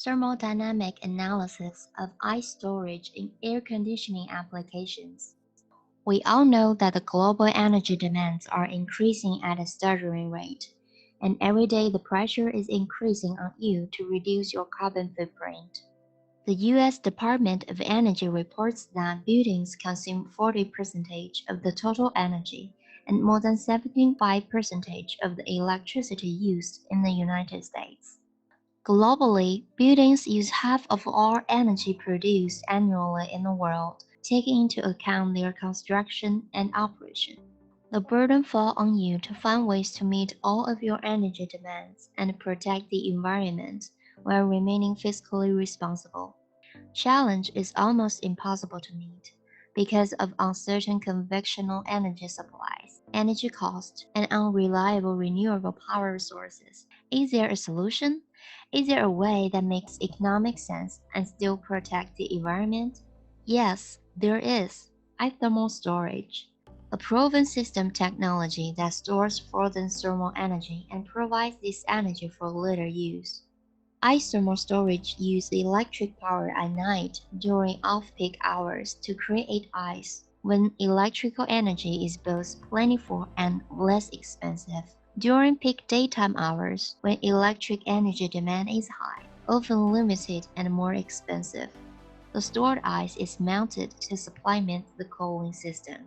thermodynamic analysis of ice storage in air conditioning applications. We all know that the global energy demands are increasing at a staggering rate, and every day the pressure is increasing on you to reduce your carbon footprint. The U.S. Department of Energy reports that buildings consume 40% of the total energy and more than 75% of the electricity used in the United States. Globally, buildings use half of all energy produced annually in the world, taking into account their construction and operation. The burden falls on you to find ways to meet all of your energy demands and protect the environment while remaining fiscally responsible. Challenge is almost impossible to meet because of uncertain conventional energy supplies, energy costs, and unreliable renewable power sources. Is there a solution? Is there a way that makes economic sense and still protect the environment? Yes, there is. Thermal storage, a proven system technology that stores frozen thermal energy and provides this energy for later use. Isothermal storage uses electric power at night during off-peak hours to create ice when electrical energy is both plentiful and less expensive. During peak daytime hours, when electric energy demand is high, often limited and more expensive, the stored ice is melted to supplement the cooling system.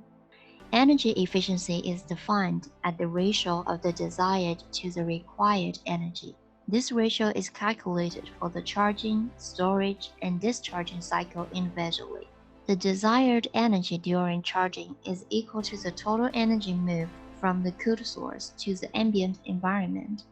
Energy efficiency is defined as the ratio of the desired to the required energy. This ratio is calculated for the charging, storage, and discharging cycle individually. The desired energy during charging is equal to the total energy moved from the cooled source to the ambient environment,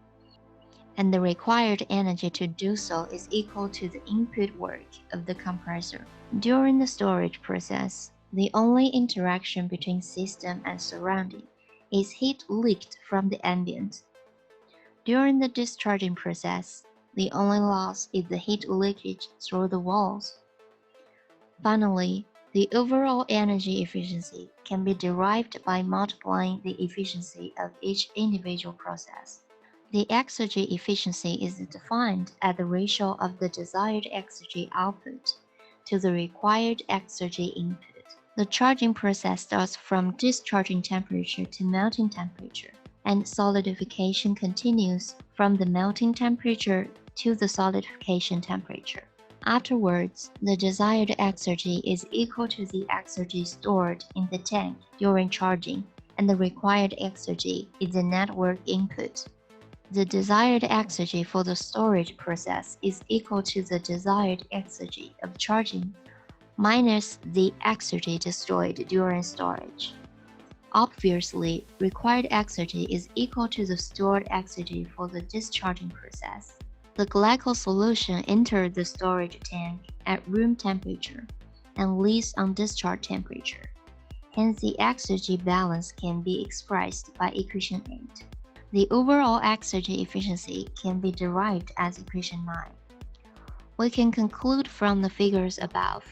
and the required energy to do so is equal to the input work of the compressor. During the storage process, the only interaction between system and surrounding is heat leaked from the ambient. During the discharging process, the only loss is the heat leakage through the walls. Finally, the overall energy efficiency can be derived by multiplying the efficiency of each individual process. The exergy efficiency is defined as the ratio of the desired exergy output to the required exergy input. The charging process starts from discharging temperature to melting temperature, and solidification continues from the melting temperature to the solidification temperature. Afterwards, the desired exergy is equal to the exergy stored in the tank during charging, and the required exergy is the network input. The desired exergy for the storage process is equal to the desired exergy of charging minus the exergy destroyed during storage. Obviously, required exergy is equal to the stored exergy for the discharging process. The glycol solution enters the storage tank at room temperature and leaves on discharge temperature. Hence, the exergy balance can be expressed by equation 8. The overall exergy efficiency can be derived as equation 9. We can conclude from the figures above.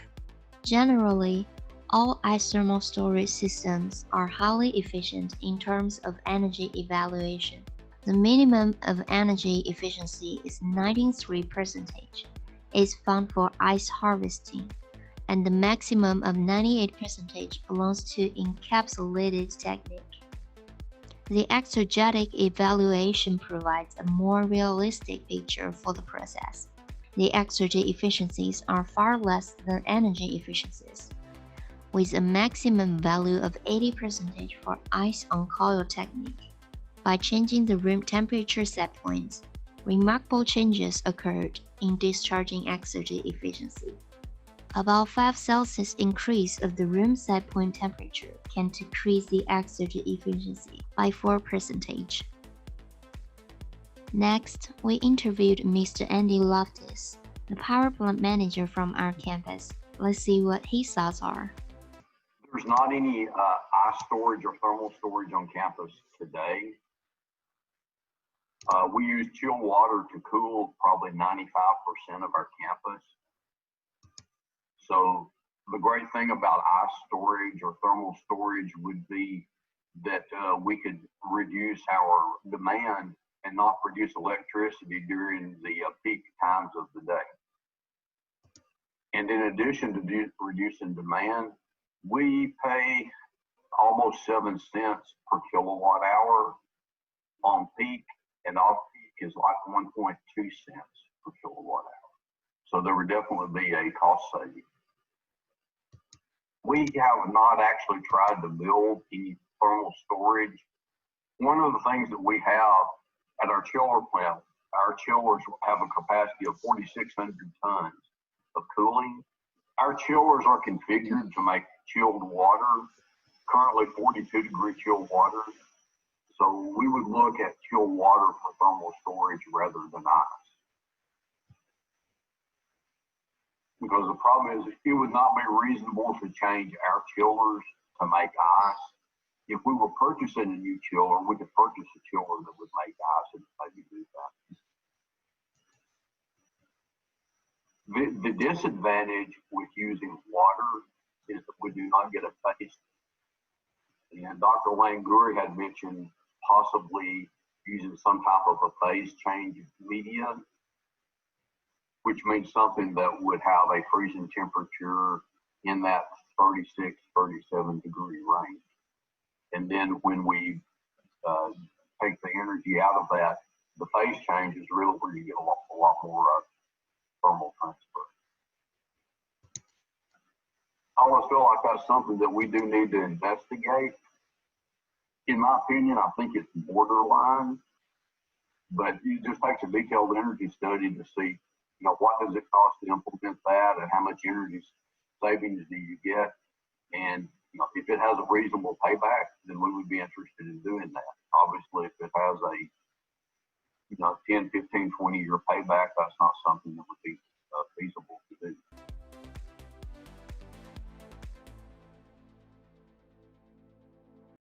Generally, all isothermal storage systems are highly efficient in terms of energy evaluation. The minimum of energy efficiency is 93%. Is found for ice harvesting, and the maximum of 98% belongs to encapsulated technique. The exergetic evaluation provides a more realistic picture for the process. The exergy efficiencies are far less than energy efficiencies, with a maximum value of 80% for ice on coil technique. By changing the room temperature set points, remarkable changes occurred in discharging exergy efficiency. About 5 Celsius increase of the room set point temperature can decrease the exergy efficiency by 4%. Next, we interviewed Mr. Andy Loftus, the power plant manager from our campus. Let's see what his thoughts are. There's not any ice storage or thermal storage on campus today. We use chilled water to cool probably 95% of our campus. So the great thing about ice storage or thermal storage would be that we could reduce our demand and not produce electricity during the peak times of the day. And in addition to reducing demand, we pay almost 7 cents per kilowatt hour on peak, and off peak is like 1.2 cents per kilowatt hour. So there would definitely be a cost saving. We have not actually tried to build any thermal storage. One of the things that we have at our chiller plant, our chillers have a capacity of 4,600 tons of cooling. Our chillers are configured to make chilled water, currently 42-degree chilled water. So we would look at chilled water for thermal storage rather than ice. Because the problem is it would not be reasonable to change our chillers to make ice. If we were purchasing a new chiller, we could purchase a chiller that would make ice and maybe do that. The disadvantage with using water is that we do not get a phase. And Dr. Languri had mentioned possibly using some type of a phase change media, which means something that would have a freezing temperature in that 36, 37 degree range. And then when we take the energy out of that, the phase change is really where you get a lot more thermal transfer. I always feel like that's something that we do need to investigate. In my opinion, I think it's borderline, but it just takes a detailed energy study to see, what does it cost to implement that and how much energy savings do you get? And, if it has a reasonable payback, then we would be interested in doing that. Obviously, if it has a, 10, 15, 20-year payback, that's not something that would be